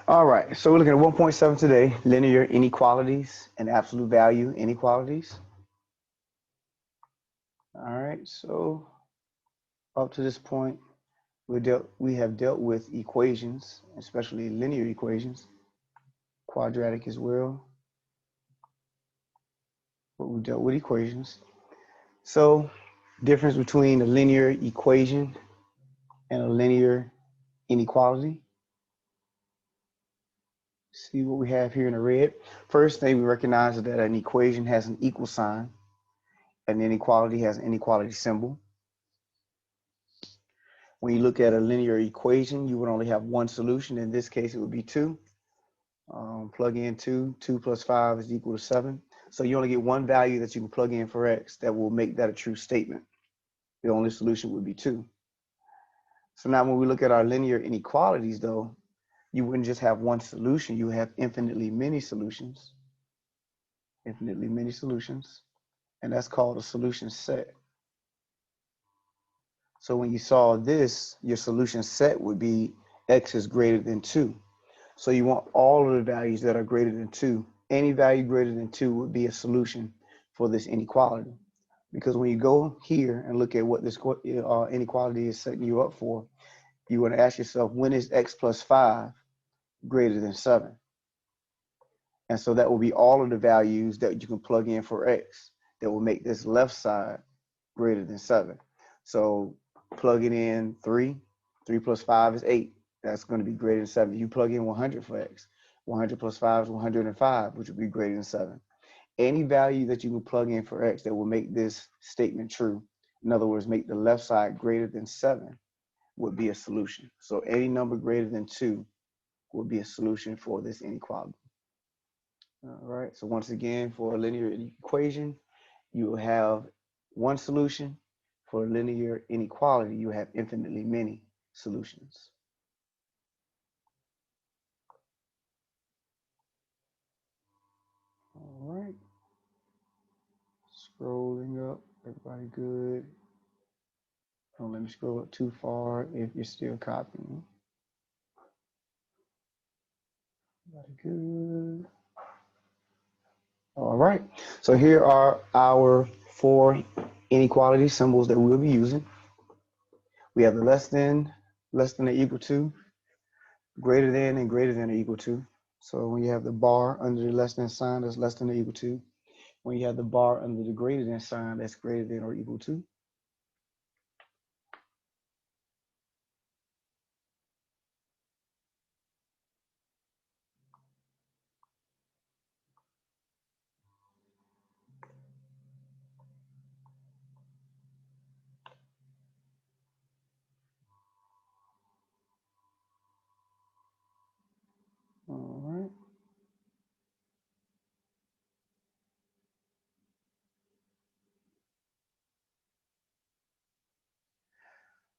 All right, so we're looking at 1.7 today, linear inequalities and absolute value inequalities. All right, so up to this point, we have dealt with equations, especially linear equations, quadratic as well, but we dealt with equations. So difference between a linear equation and a linear inequality. See what we have here in the red. First thing we recognize is that an equation has an equal sign, and an inequality has an inequality symbol. When you look at a linear equation, you would only have one solution. In this case, it would be 2. Plug in 2. 2 plus 5 is equal to 7. So you only get one value that you can plug in for x that will make that a true statement. The only solution would be 2. So now when we look at our linear inequalities, though, you wouldn't just have one solution. You have infinitely many solutions. Infinitely many solutions. And that's called a solution set. So when you solve this, your solution set would be x is greater than 2. So you want all of the values that are greater than 2. Any value greater than 2 would be a solution for this inequality. Because when you go here and look at what this inequality is setting you up for, you want to ask yourself, when is x plus 5 greater than 7? And so that will be all of the values that you can plug in for x that will make this left side greater than 7. So plug it in 3. 3 plus 5 is 8. That's going to be greater than 7. You plug in 100 for x. 100 plus 5 is 105, which would be greater than 7. Any value that you can plug in for x that will make this statement true, in other words, make the left side greater than 7, would be a solution. So any number greater than 2 would be a solution for this inequality. All right, so once again, for a linear equation, you will have one solution. For a linear inequality, you have infinitely many solutions. All right, scrolling up, everybody good? Don't let me scroll up too far if you're still copying. Everybody good? All right, so here are our 4 inequality symbols that we'll be using. We have the less than or equal to, greater than, and greater than or equal to. So when you have the bar under the less than sign, that's less than or equal to. When you have the bar under the greater than sign, that's greater than or equal to. All right.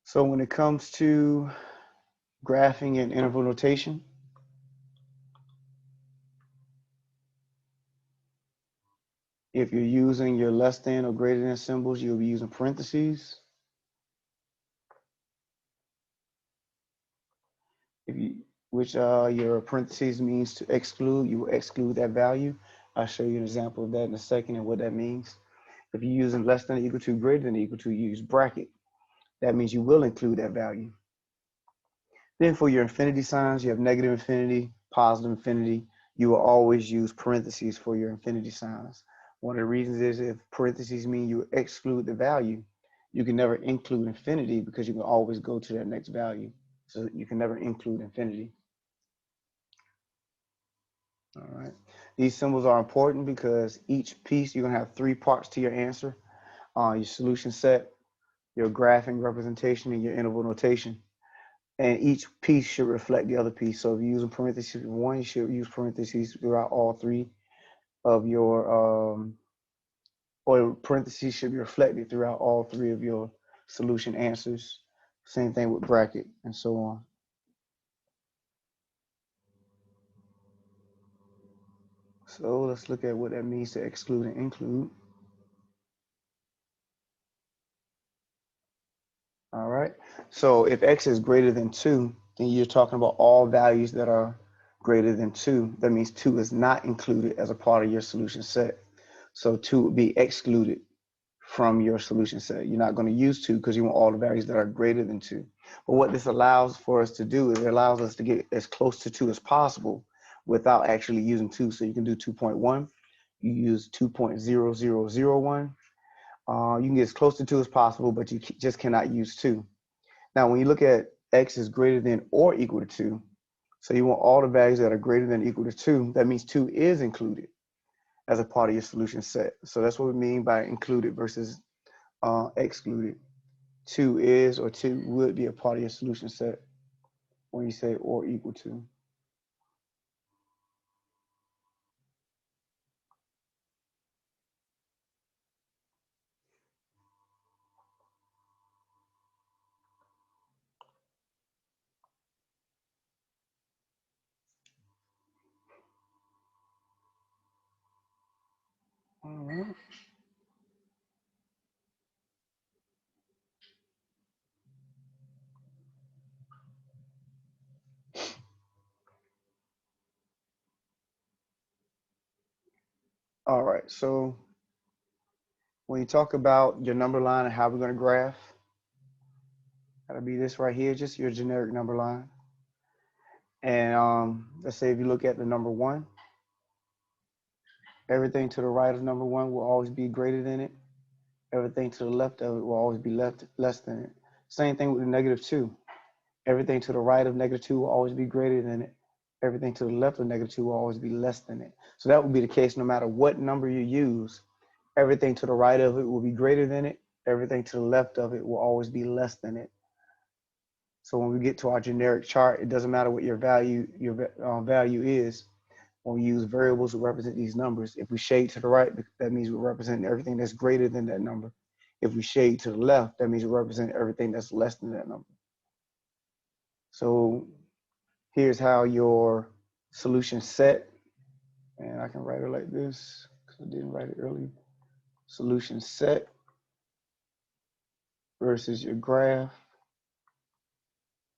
So when it comes to graphing and interval notation, if you're using your less than or greater than symbols, you'll be using parentheses. Which your parentheses means to exclude, you will exclude that value. I'll show you an example of that in a second and what that means. If you're using less than or equal to, greater than or equal to, you use bracket. That means you will include that value. Then for your infinity signs, you have negative infinity, positive infinity. You will always use parentheses for your infinity signs. One of the reasons is if parentheses mean you exclude the value, you can never include infinity because you can always go to that next value. So you can never include infinity. All right. These symbols are important because each piece, you're going to have 3 parts to your answer. Your solution set, your graphing representation, and your interval notation. And each piece should reflect the other piece. So if you're using parentheses for one, you should use parentheses throughout all 3 of your, or parentheses should be reflected throughout all 3 of your solution answers. Same thing with bracket and so on. So let's look at what that means to exclude and include. All right. So if x is greater than 2, then you're talking about all values that are greater than 2, that means 2 is not included as a part of your solution set. So 2 would be excluded from your solution set. You're not going to use 2 because you want all the values that are greater than 2. But what this allows for us to do is it allows us to get as close to 2 as possible without actually using 2. So you can do 2.1, you use 2.0001. You can get as close to 2 as possible, but you just cannot use 2. Now, when you look at x is greater than or equal to 2, so you want all the values that are greater than or equal to 2, that means 2 is included as a part of your solution set. So that's what we mean by included versus excluded. 2 is or 2 would be a part of your solution set when you say or equal to. All right. All right. So when you talk about your number line and how we're going to graph, that'll be this right here, just your generic number line. And let's say if you look at the number 1, everything to the right of number 1 will always be greater than it. Everything to the left of it will always be less than it. Same thing with the negative 2. Everything to the right of negative 2 will always be greater than it. Everything to the left of negative 2 will always be less than it. So that will be the case no matter what number you use. Everything to the right of it will be greater than it. Everything to the left of it will always be less than it. So when we get to our generic chart, it doesn't matter what your value is. When we use variables to represent these numbers, if we shade to the right, that means we're representing everything that's greater than that number. If we shade to the left, that means we're representing everything that's less than that number. So here's how your solution set, and I can write it like this because I didn't write it earlier. Solution set versus your graph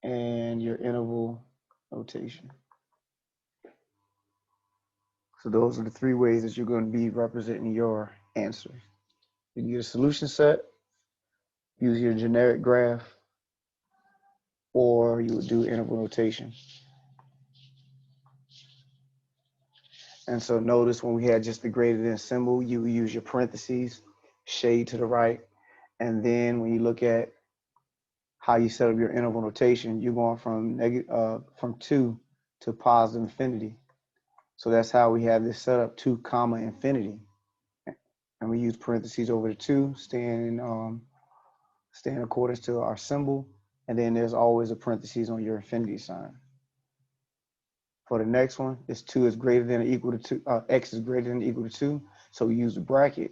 and your interval notation. So those are the 3 ways that you're going to be representing your answer. You get a solution set, use your generic graph, or you would do interval notation. And so notice when we had just the greater than symbol, you would use your parentheses, shade to the right, and then when you look at how you set up your interval notation, you're going from 2 to positive infinity. So that's how we have this set up, 2 comma infinity. And we use parentheses over the 2, staying in accordance to our symbol. And then there's always a parentheses on your infinity sign. For the next one, this 2 is greater than or equal to 2, x is greater than or equal to 2. So we use the bracket,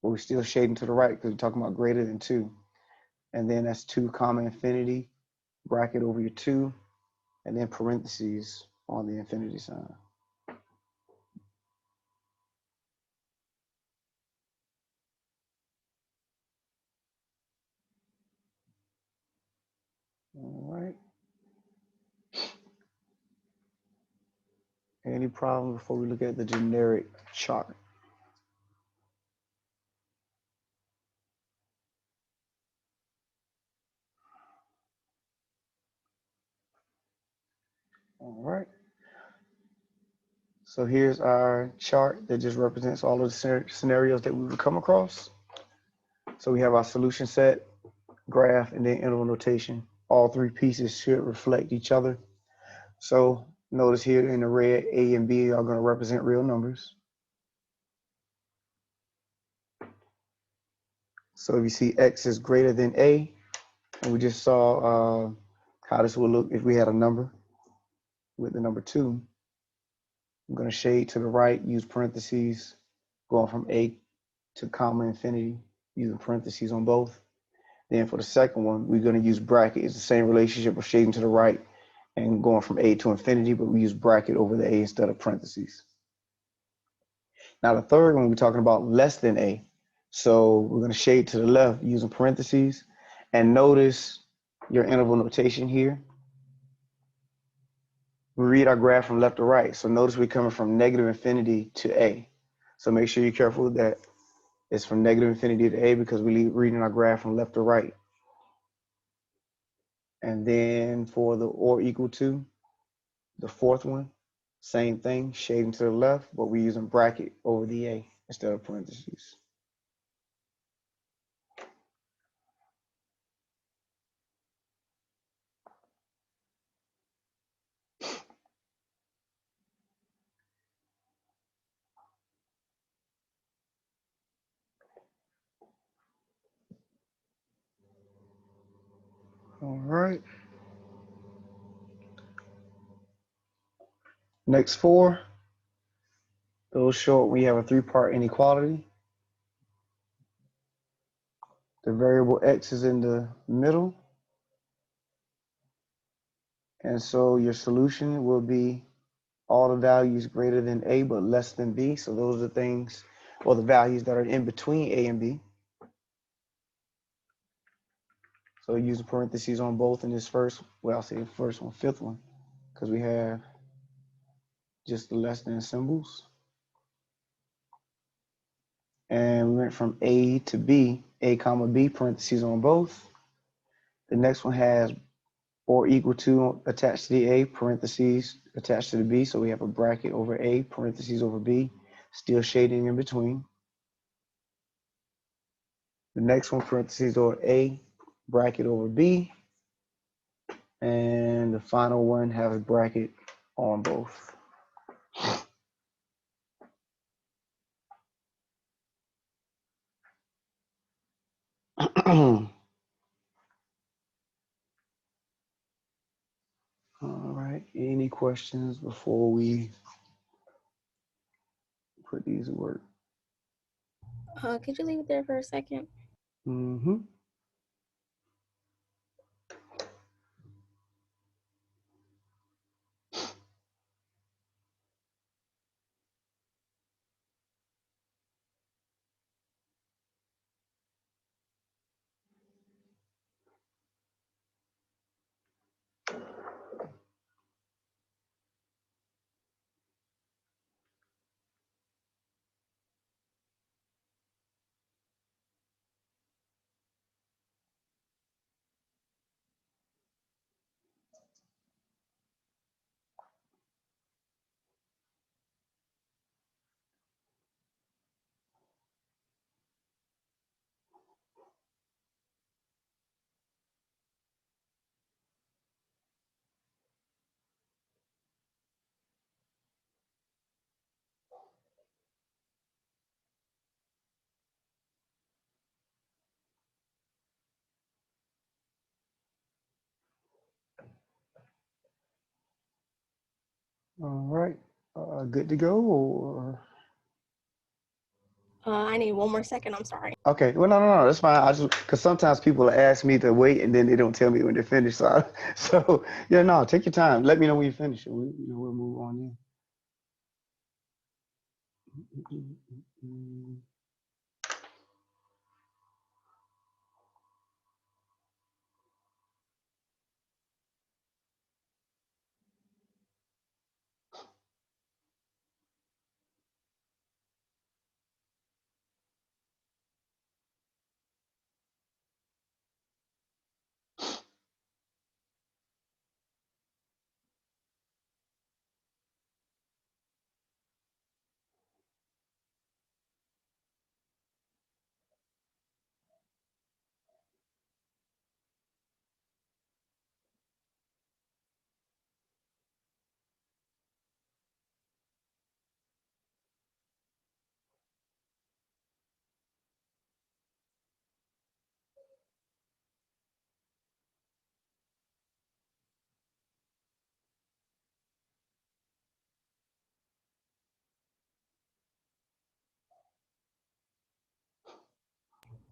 but we're still shading to the right because we're talking about greater than 2. And then that's 2 comma infinity, bracket over your 2, and then parentheses on the infinity sign. All right. Any problem before we look at the generic chart? All right. So here's our chart that just represents all of the scenarios that we would come across. So we have our solution set, graph, and then interval notation. All 3 pieces should reflect each other. So notice here in the red, A and B are going to represent real numbers. So if you see X is greater than A, and we just saw how this would look if we had a number with the number 2. I'm going to shade to the right, use parentheses, going from A to comma infinity, using parentheses on both. Then for the second one, we're going to use bracket. It's the same relationship of shading to the right and going from A to infinity, but we use bracket over the A instead of parentheses. Now the third one, we're talking about less than A. So we're going to shade to the left using parentheses. And notice your interval notation here. we read our graph from left to right. So notice we're coming from negative infinity to A. So make sure you're careful with that. It's from negative infinity to A because we're reading our graph from left to right. And then for the or equal to, the fourth one, same thing, shading to the left, but we're using bracket over the A instead of parentheses. All right. Next four, those show we have a three-part inequality. The variable x is in the middle. And so your solution will be all the values greater than A but less than B. So those are the things, or the values that are in between A and B. So use the parentheses on both in this first, well, I'll say the first one, fifth one, because we have just the less than symbols. And we went from A to B, A comma B, parentheses on both. The next one has or equal to attached to the A, parentheses attached to the B. So we have a bracket over A, parentheses over B, still shading in between. The next one, parentheses over A, bracket over B. And the final one has a bracket on both. All right, any questions before we put these to work? Could you leave it there for a second? Mm-hmm. All right, good to go, or? I need one more second. I'm sorry. Okay, well, no, that's fine. I just, because sometimes people ask me to wait and then they don't tell me when they're finished. So, so yeah, no, take your time. Let me know when you finish. We'll move on in.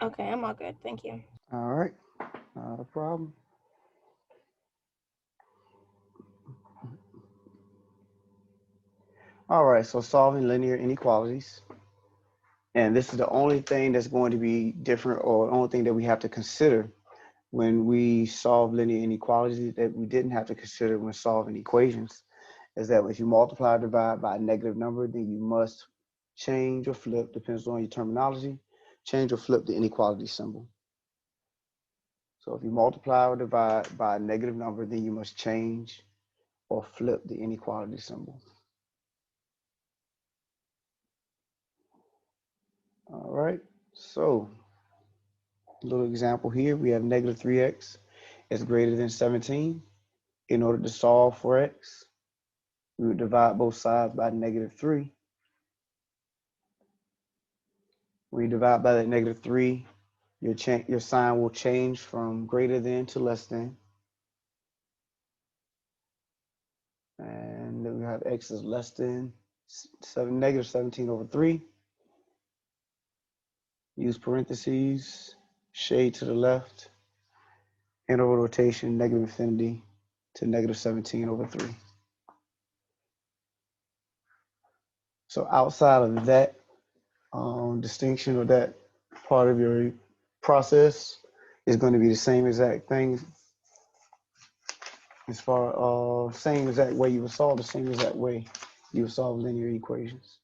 Okay, I'm all good. Thank you. All right, not a problem. All right, so solving linear inequalities. And this is the only thing that's going to be different, or the only thing that we have to consider when we solve linear inequalities that we didn't have to consider when solving equations. is that if you multiply or divide by a negative number, then you must change or flip, depends on your terminology, change or flip the inequality symbol. So if you multiply or divide by a negative number, then you must change or flip the inequality symbol. All right, so a little example here, we have negative 3x is greater than 17. In order to solve for x, we would divide both sides by negative 3. When you divide by that negative 3, your sign will change from greater than to less than. And then we have x is less than negative 17 over 3. Use parentheses, shade to the left, interval rotation, negative infinity to negative 17 over 3. So outside of that distinction or that part of your process is going to be the same exact thing as far same exact way you would solve the same exact way you would solve linear equations.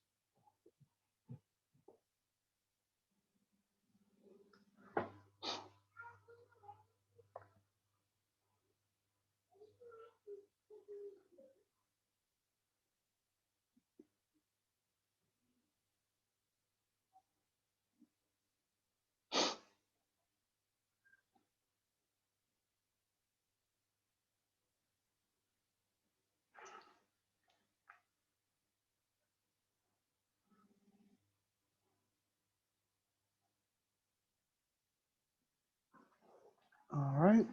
All right.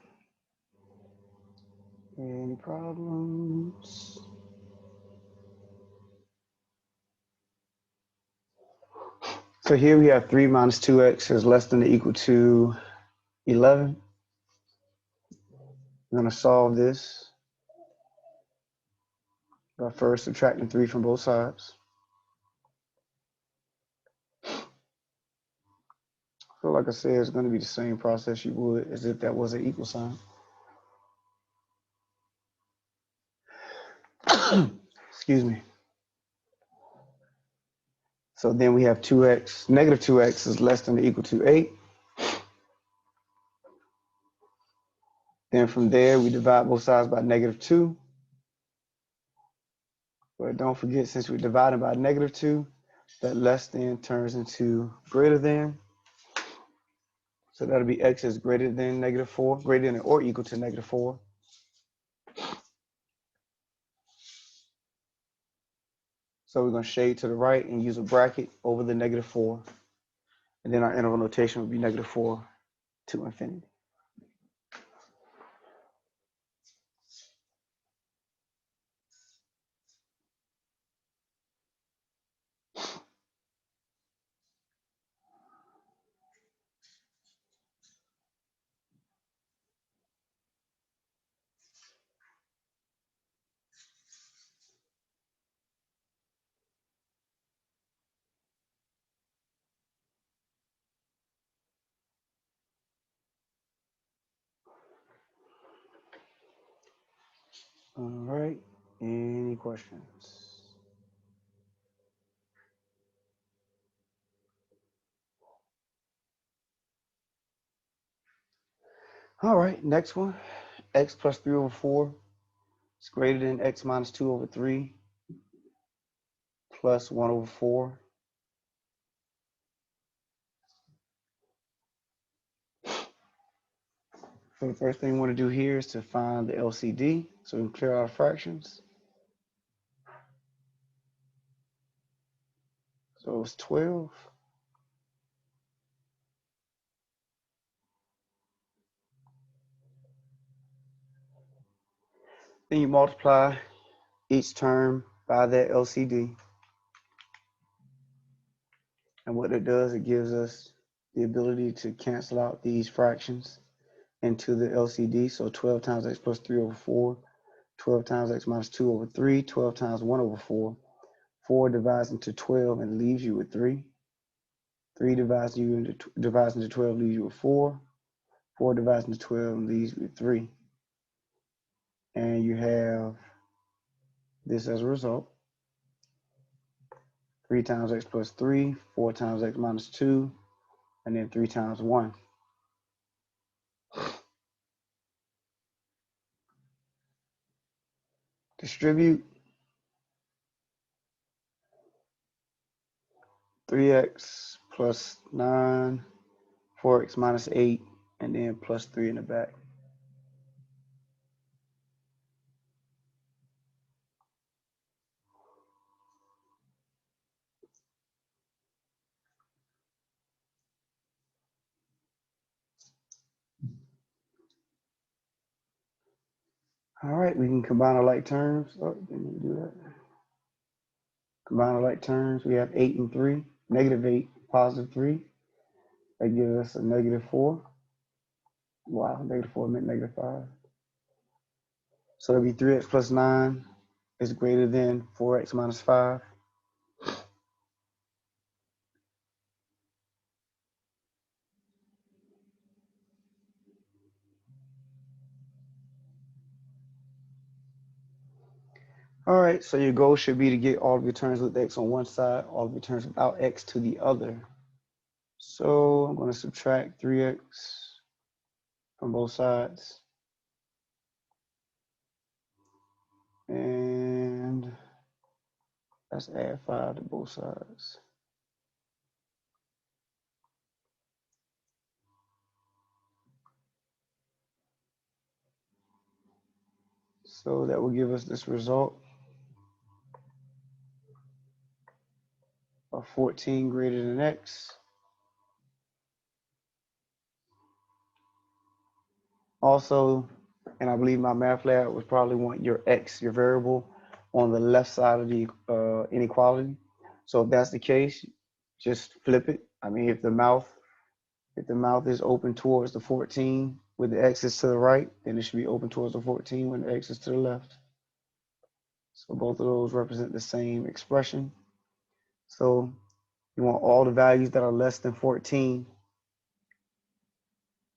Any problems? So here we have 3 minus 2x is less than or equal to 11. We're going to solve this by first subtracting 3 from both sides. So like I said, it's going to be the same process you would as if that was an equal sign. Excuse me. So then we have 2x, negative 2x is less than or equal to 8. Then from there, we divide both sides by negative 2. But don't forget, since we're dividing by negative 2, that less than turns into greater than. So that'll be x is greater than negative 4, greater than or equal to negative 4. So we're going to shade to the right and use a bracket over the negative 4. And then our interval notation would be negative 4 to infinity. All right, any questions? All right, next one, x plus 3 over 4 is greater than x minus 2 over 3 plus 1 over 4. So the first thing we want to do here is to find the LCD, so we can clear our fractions. So it's 12. Then you multiply each term by that LCD. And what it does, it gives us the ability to cancel out these fractions into the LCD. So 12 times x plus 3 over 4, 12 times x minus 2 over 3, 12 times 1 over 4. 4 divides into 12 and leaves you with 3. 3 divides into 12, leaves you with 4. 4 divides into 12 and leaves you with 3. And you have this as a result. 3 times x plus 3, 4 times x minus 2, and then 3 times 1. Distribute 3x plus 9, 4x minus 8, and then plus 3 in the back. All right, we can combine the like terms. Oh, didn't do that. Combine the like terms. We have 8 and 3, negative 8, positive 3. That gives us a negative 4. Wow, negative 4 meant negative 5. So that'd be 3x plus 9 is greater than 4x minus 5. All right, so your goal should be to get all of your terms with x on one side, all of your terms without x to the other. So I'm going to subtract 3x from both sides. And let's add 5 to both sides. So that will give us this result of 14 greater than x. Also, and I believe my math lab would probably want your x, your variable, on the left side of the inequality. So if that's the case, just flip it. I mean, if the mouth is open towards the 14 with the x is to the right, then it should be open towards the 14 when the x is to the left. So both of those represent the same expression. So you want all the values that are less than 14.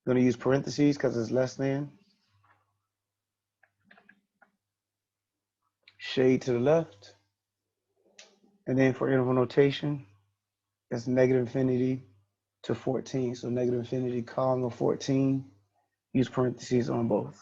You're going to use parentheses because it's less than. Shade to the left. And then for interval notation, it's negative infinity to 14. So negative infinity column of 14, use parentheses on both.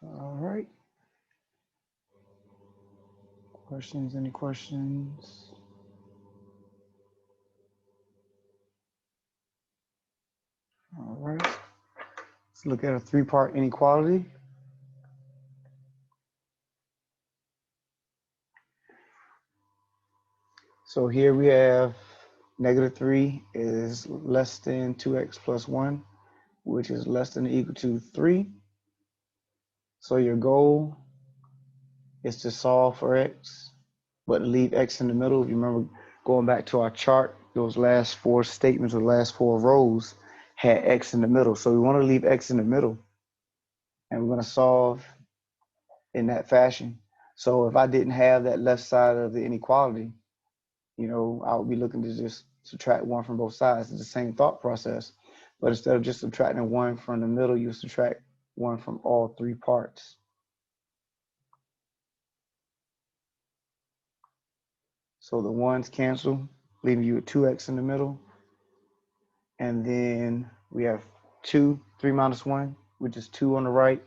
All right. Questions? Any questions? All right. Let's look at a three-part inequality. So here we have negative 3 is less than 2x plus 1, which is less than or equal to 3. So your goal is to solve for x, but leave x in the middle. If you remember going back to our chart, those last 4 statements or last 4 rows had x in the middle. So we want to leave x in the middle, and we're going to solve in that fashion. So if I didn't have that left side of the inequality, you know, I would be looking to just subtract 1 from both sides. It's the same thought process, but instead of just subtracting 1 from the middle, you subtract 1 from all 3 parts. So the 1's cancel, leaving you with 2x in the middle. And then we have 2, 3 minus 1, which is 2 on the right,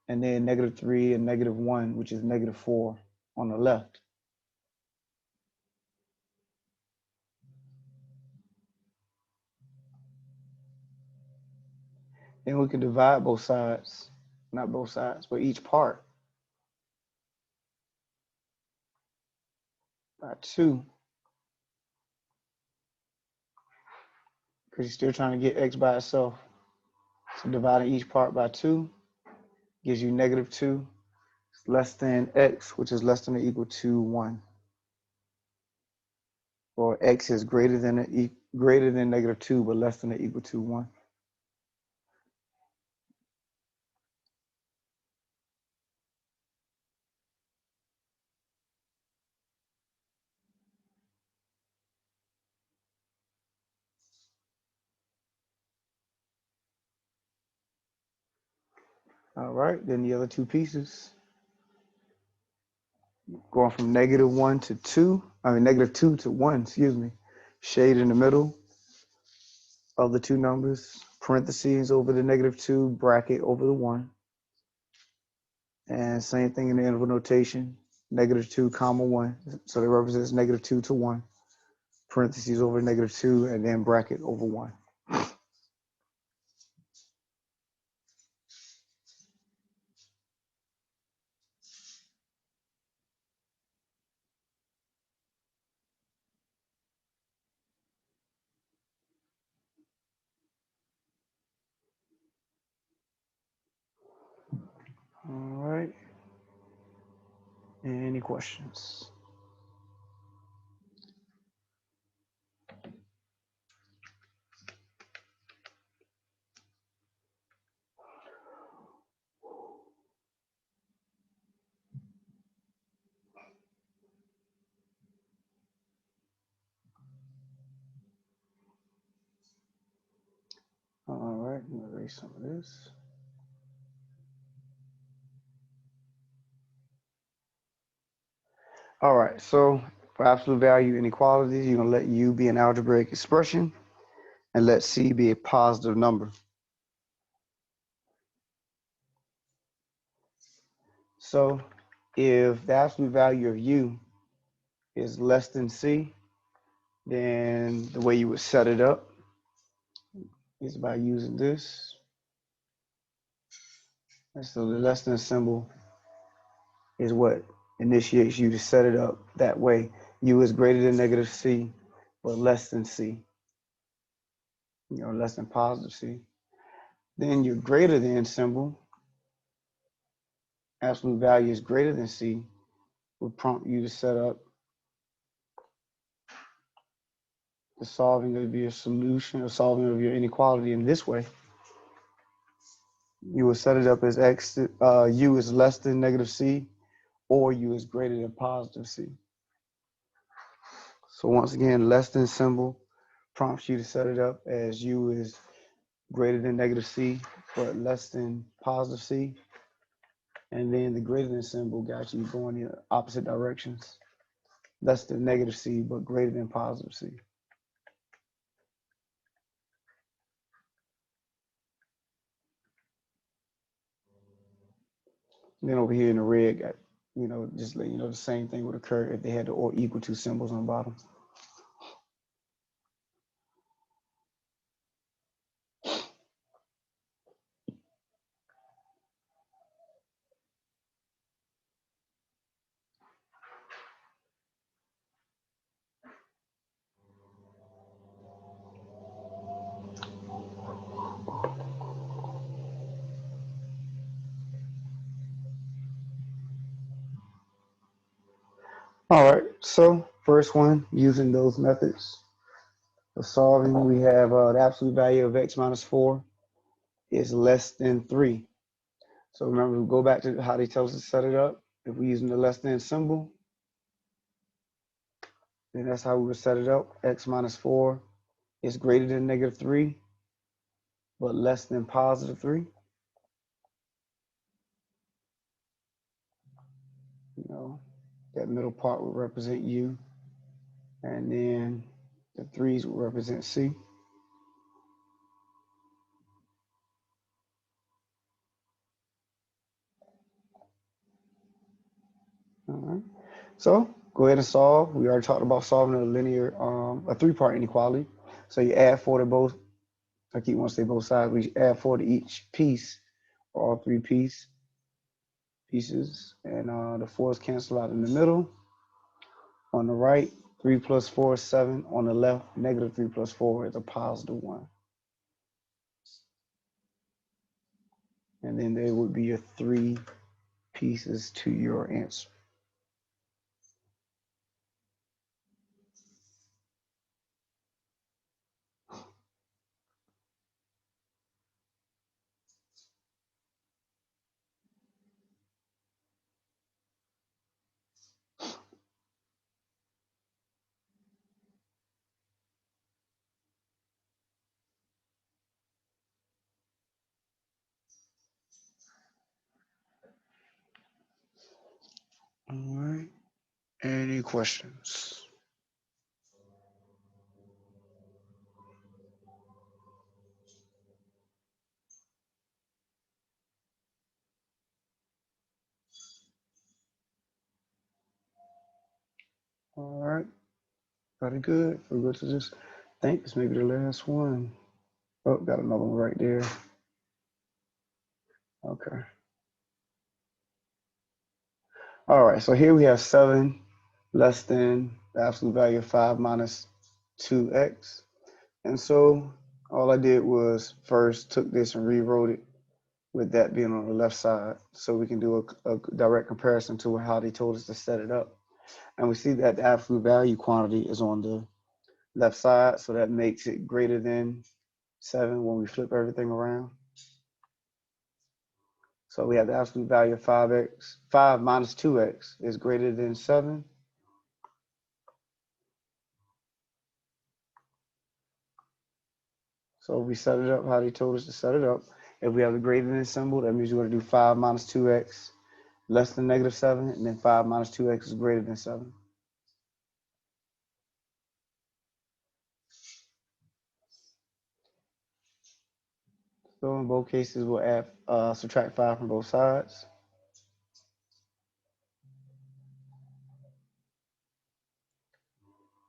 and then negative 3 and negative 1, which is negative 4 on the left. Then we can divide both sides, not both sides, but each part by 2. Because you're still trying to get x by itself. So dividing each part by 2 gives you negative 2. It's less than x, which is less than or equal to 1. or x is greater than -2 but less than or equal to 1. All right, then the other two pieces, going from -1 to 2, -2 to 1, excuse me, shade in the middle of the two numbers, parentheses over the -2, bracket over the 1. And same thing in the interval notation, -2, comma 1. So that represents -2 to 1, parentheses over -2, and then bracket over 1. All right. Any questions? All right, I'm gonna erase some of this. All right, so for absolute value inequalities, you're gonna let U be an algebraic expression and let C be a positive number. So if the absolute value of U is less than C, then the way you would set it up is by using this. And so the less than symbol is what initiates you to set it up that way. U is greater than -C, but less than C, less than positive C. Then your greater than symbol, absolute value is greater than C, would prompt you to set up the solving of your solution or solving of your inequality in this way. You will set it up as U is less than -C, or U is greater than positive C. So once again, less than symbol prompts you to set it up as U is greater than -C, but less than positive C. And then the greater than symbol got you going in opposite directions. Less than -C, but greater than positive C. And then over here in the red, got, just let you know the same thing would occur if they had the or equal to symbols on the bottom. All right, so first one, using those methods of solving, we have the absolute value of x minus 4 is less than 3. So remember, we go back to how they tell us to set it up. If we're using the less than symbol, then that's how we would set it up. X minus 4 is greater than -3, but less than positive 3. That middle part would represent U, and then the 3's would represent C. All right. So go ahead and solve. We already talked about solving a three-part inequality. So you add 4 to both. I keep wanting to say both sides. We add 4 to each piece, or all three pieces, and the 4's cancel out in the middle. On the right, 3 plus 4 is 7. On the left, -3 plus 4 is a positive 1. And then there would be your 3 pieces to your answer. All right. Any questions? All right. Very good. If we go to this, I think this may be the last one. Oh, got another one right there. Okay. All right. So here we have 7 less than the absolute value of 5 minus 2x. And so all I did was first took this and rewrote it with that being on the left side, so we can do a direct comparison to how they told us to set it up. And we see that the absolute value quantity is on the left side, so that makes it greater than 7 when we flip everything around. So we have the absolute value of 5x, 5 minus 2x is greater than 7. So we set it up how they told us to set it up. If we have the greater than symbol, that means we're going to do 5 minus 2x less than negative 7, and then 5 minus 2x is greater than 7. So in both cases, we'll add subtract 5 from both sides.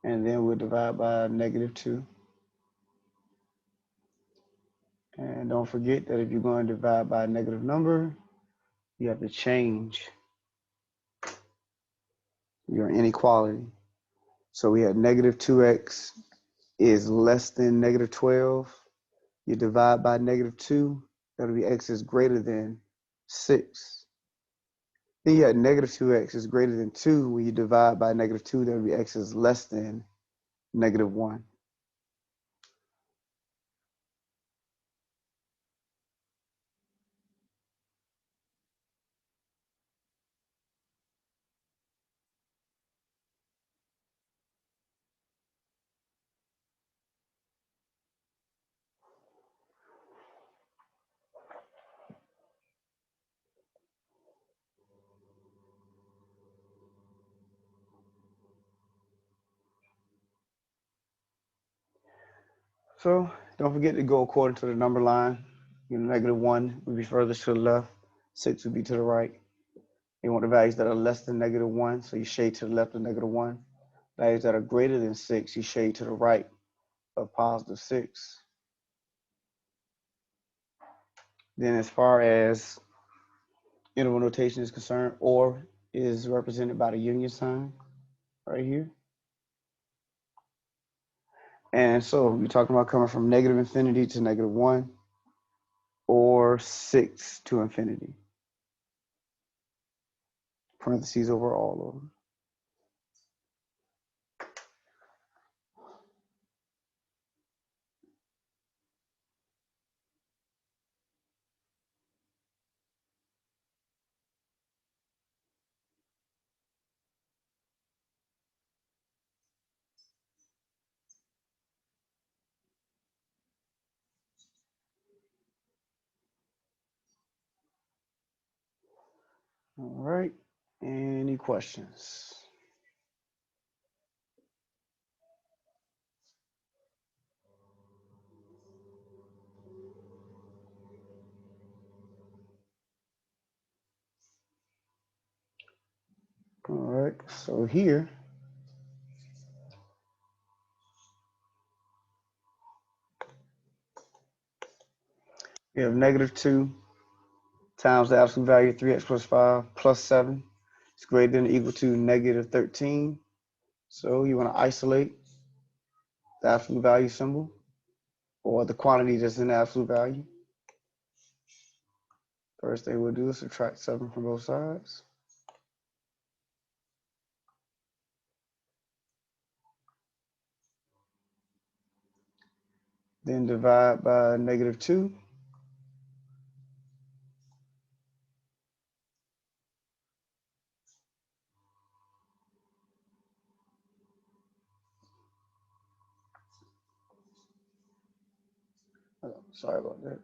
And then we'll divide by negative 2. And don't forget that if you're going to divide by a negative number, you have to change your inequality. So we had negative 2x is less than negative 12. You divide by negative 2, that'll be x is greater than 6. Then you had negative 2x is greater than 2. When you divide by negative 2, that'll be x is less than negative 1. So don't forget to go according to the number line. Negative 1 would be furthest to the left, 6 would be to the right. You want the values that are less than negative 1, so you shade to the left of negative 1. Values that are greater than 6, you shade to the right of positive 6. Then as far as interval notation is concerned, or is represented by the union sign right here. And so we're talking about coming from negative infinity to negative 1, or 6 to infinity. Parentheses over all of them. All right. Any questions? All right. So here we have negative 2 times the absolute value of 3x plus 5 plus 7 is greater than or equal to negative 13. So you want to isolate the absolute value symbol, or the quantity that's in the absolute value. First thing we'll do is subtract 7 from both sides. Then divide by negative 2. Oh, sorry about that.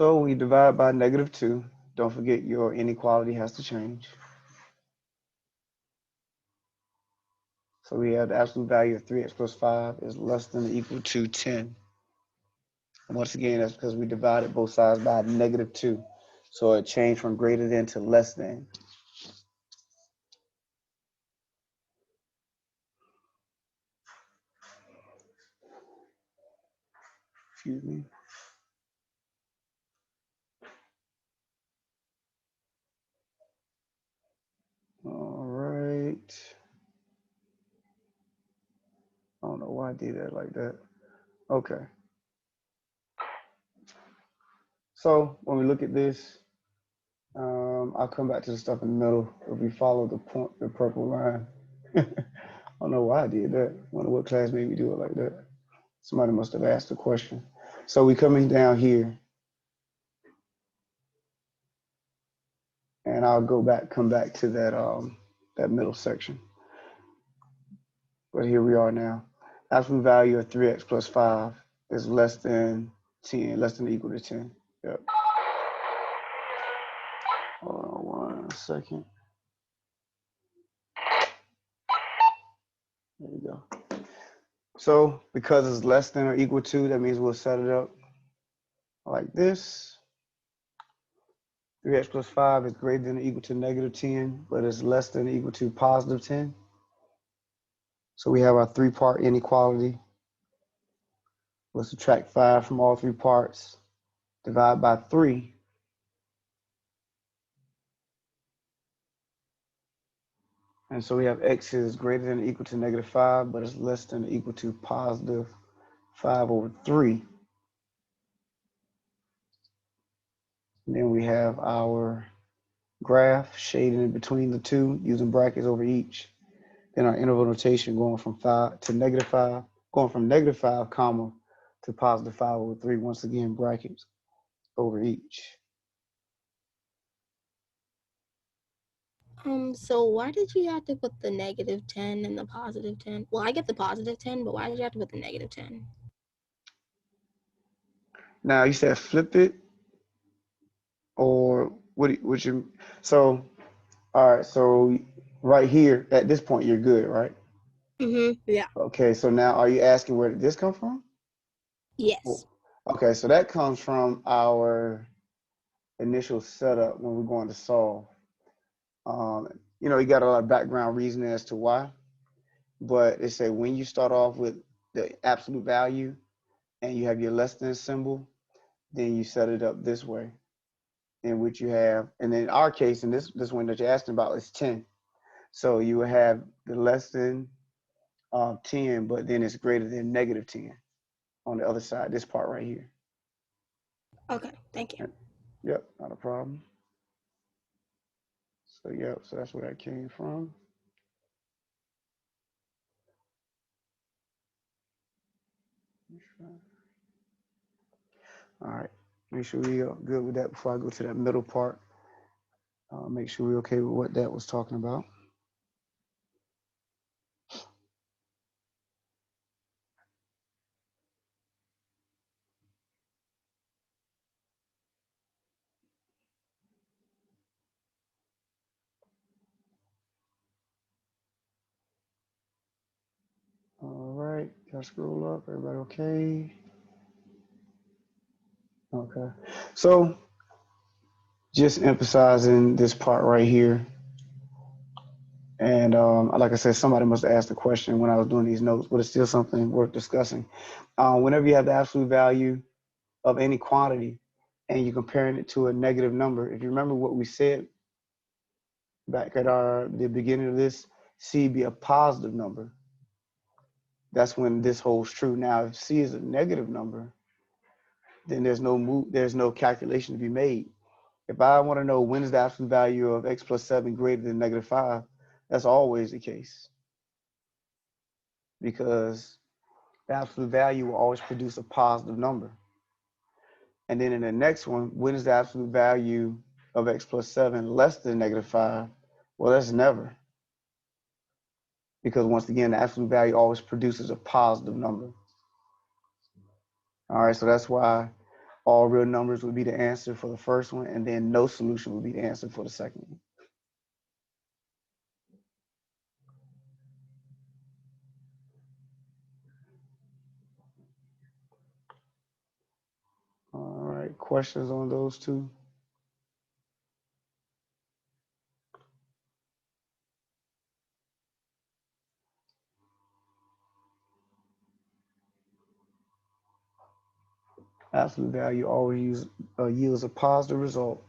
So we divide by -2. Don't forget your inequality has to change. So we have the absolute value of 3x plus 5 is less than or equal to 10. And once again, that's because we divided both sides by -2. So it changed from greater than to less than. Excuse me. All right. I don't know why I did that like that. Okay. So when we look at this, I'll come back to the stuff in the middle. If we follow the purple line. I don't know why I did that. I wonder what class made me do it like that. Somebody must have asked a question. So we coming down here, and I'll come back to that middle section. But here we are now. Absolute value of 3x plus 5 is less than 10, less than or equal to 10. Yep. Hold on 1 second. There we go. So because it's less than or equal to, that means we'll set it up like this. 3x plus 5 is greater than or equal to -10, but it's less than or equal to +10. So we have our 3-part inequality. We'll subtract 5 from all 3 parts, divide by 3. And so we have x is greater than or equal to -5, but it's less than or equal to +5/3. And then we have our graph shading in between the two using brackets over each. Then our interval notation going from 5 to -5, going from -5 comma to +5/3. Once again, brackets over each. So why did you have to put the -10 and the +10? Well, I get the +10, but why did you have to put the -10? Now you said flip it, or what you? So all right, so right here at this point you're good, right? Yeah. Okay, so now are you asking where did this come from? Yes. Okay, so that comes from our initial setup when we're going to solve. You got a lot of background reasoning as to why, but it said when you start off with the absolute value and you have your less than symbol, then you set it up this way, in which you have, and in our case, in this one that you're asking about is 10. So you will have the less than 10, but then it's greater than -10 on the other side, this part right here. Okay, thank you. Yep, not a problem. So yep, so that's where that came from. All right, make sure we are good with that before I go to that middle part. Make sure we're okay with what that was talking about. All right, gotta scroll up. Everybody okay? Okay. So just emphasizing this part right here. And like I said, somebody must have asked the question when I was doing these notes, but it's still something worth discussing. Whenever you have the absolute value of any quantity and you're comparing it to a negative number, if you remember what we said back at the beginning of this, C be a positive number. That's when this holds true. Now, if C is a negative number, then there's no calculation to be made. If I want to know when is the absolute value of x plus 7 greater than -5, that's always the case, because the absolute value will always produce a positive number. And then in the next one, when is the absolute value of x plus 7 less than -5? Well, that's never, because once again, the absolute value always produces a positive number. All right, so that's why All real numbers would be the answer for the first one, and then no solution would be the answer for the second one. All right, questions on those two? Absolute value always yields a positive result.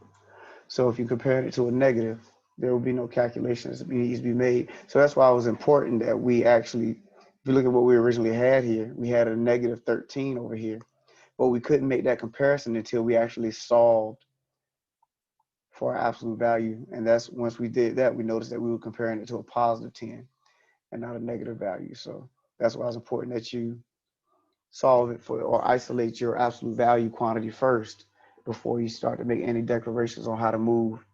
So if you compare it to a negative, there will be no calculations that needs to be made. So that's why it was important that we actually, if you look at what we originally had here, we had a negative 13 over here, but we couldn't make that comparison until we actually solved for our absolute value. And that's once we did that, we noticed that we were comparing it to a positive 10 and not a negative value. So that's why it's important that you solve it for or isolate your absolute value quantity first before you start to make any declarations on how to move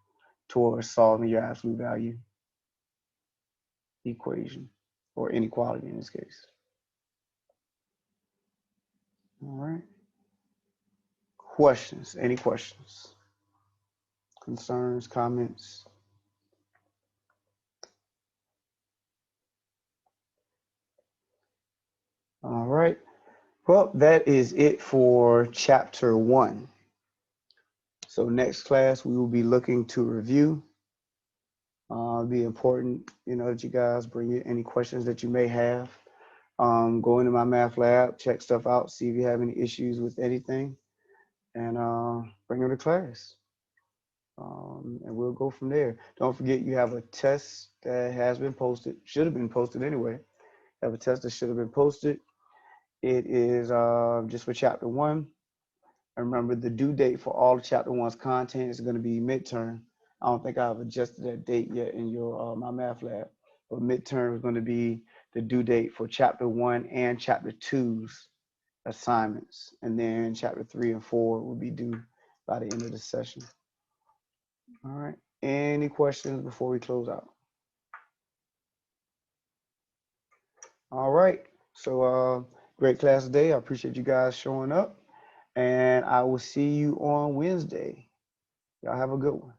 towards solving your absolute value equation or inequality in this case. All right. Questions? Any questions? Concerns, comments? All right. Well, that is it for chapter 1. So next class, we will be looking to review. Be important, that you guys bring in any questions that you may have. Go into my math lab, check stuff out, see if you have any issues with anything, and bring them to class. And we'll go from there. Don't forget you have a test that has been posted, should have been posted anyway. You have a test that should have been posted. It is just for chapter 1. And remember, the due date for all of chapter 1's content is going to be midterm. I don't think I've adjusted that date yet in your my math lab, but midterm is going to be the due date for chapter 1 and chapter 2's assignments, and then chapter 3 and 4 will be due by the end of the session. All right. Any questions before we close out? All right. So great class today. I appreciate you guys showing up, and I will see you on Wednesday. Y'all have a good one.